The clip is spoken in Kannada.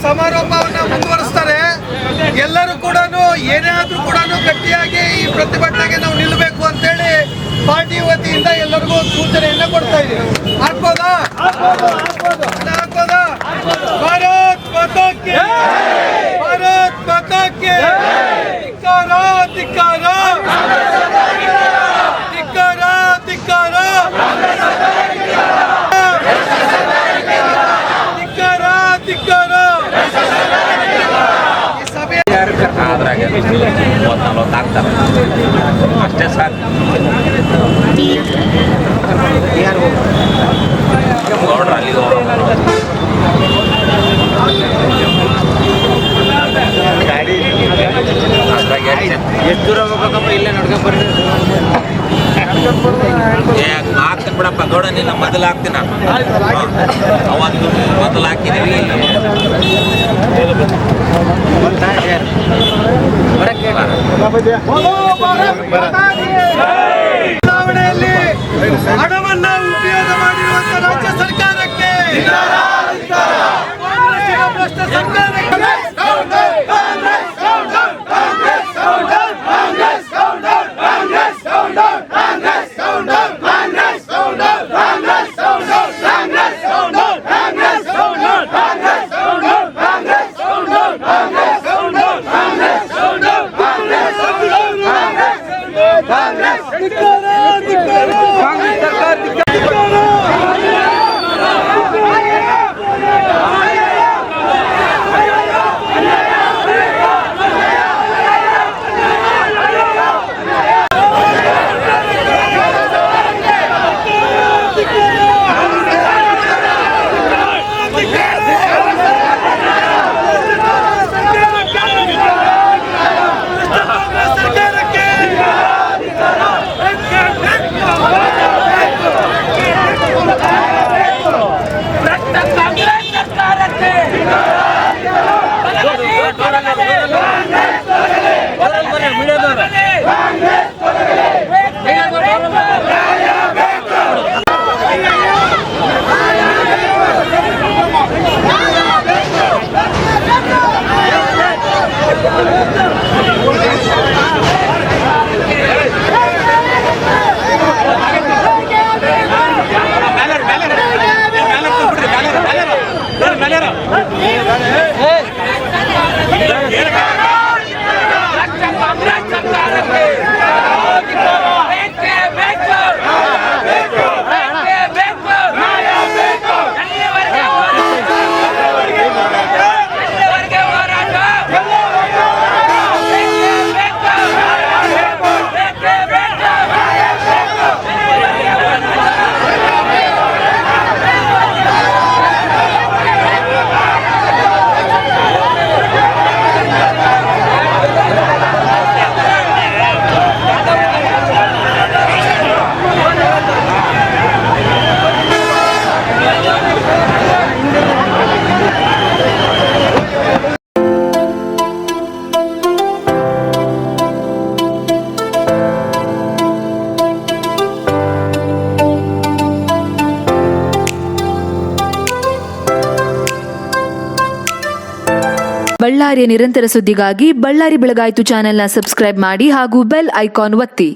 ಸಮಾರೋಪವನ್ನು ಮುಂದುವರಿಸ್ತಾರೆ. ಎಲ್ಲರೂ ಕೂಡ ಏನೇ ಆದ್ರೂ ಕೂಡ ಗಟ್ಟಿಯಾಗಿ ಈ ಪ್ರತಿಭಟನೆಗೆ ನಾವು ನಿಲ್ಲಬೇಕು ಅಂತೇಳಿ ಪಾರ್ಟಿ ವತಿಯಿಂದ ಎಲ್ಲರಿಗೂ ಸೂಚನೆಯನ್ನ ಕೊಡ್ತಾ ಇದ್ದೀವಿ. ಹಾಕ್ಬೋದಾ? ಭಾರತ್ ಮಾತಾ ಕಿ ಭಾರತ್ ಮಾತಾ ಕಿ ಧಿಕ್ಕಾರ ಧಿಕ್ಕಾರ ಧಿಕ್ಕಾರ ಧಿಕ್ಕಾರ ಧಿಕ್ಕಾರ ಧಿಕ್ಕಾರ. ಅದ್ರಾಗೆ 30-40 ಆಗ್ತಾರೆ ಅಷ್ಟೇ ಸಾಕು. ನೋಡ್ರಿ ಅಲ್ಲಿ ಗಾಡಿ ಎಷ್ಟು ದೂರ ಹೋಗ್ಬೇಕಪ್ಪ? ಇಲ್ಲೇ ನಡ್ಕೊಂಬರ್ರಿ. ಹಾಕ್ತೀನಿ ಬಿಡಪ್ಪ ಗೌಡ, ನಿನ್ನ ಮೊದಲು ಹಾಕ್ತೀನಿ. ಅವತ್ತು ಮೊದಲು ಹಾಕಿದೀವಿ. ಚುನಾವಣೆಯಲ್ಲಿ ಹಣವನ್ನ ಉಪಯೋಗ ಮಾಡಿರುವಂತ ರಾಜ್ಯ ಸರ್ಕಾರಕ್ಕೆ, ಭ್ರಷ್ಟ ಸರ್ಕಾರಕ್ಕೆ ಬಳ್ಳಾರಿಯ ನಿರಂತರ ಸುದ್ದಿಗಾಗಿ ಬಳ್ಳಾರಿ ಬೆಳಗಾಯಿತು ಚಾನೆಲ್ನ ಸಬ್ಸ್ಕ್ರೈಬ್ ಮಾಡಿ ಹಾಗೂ ಬೆಲ್ ಐಕಾನ್ ಒತ್ತಿ.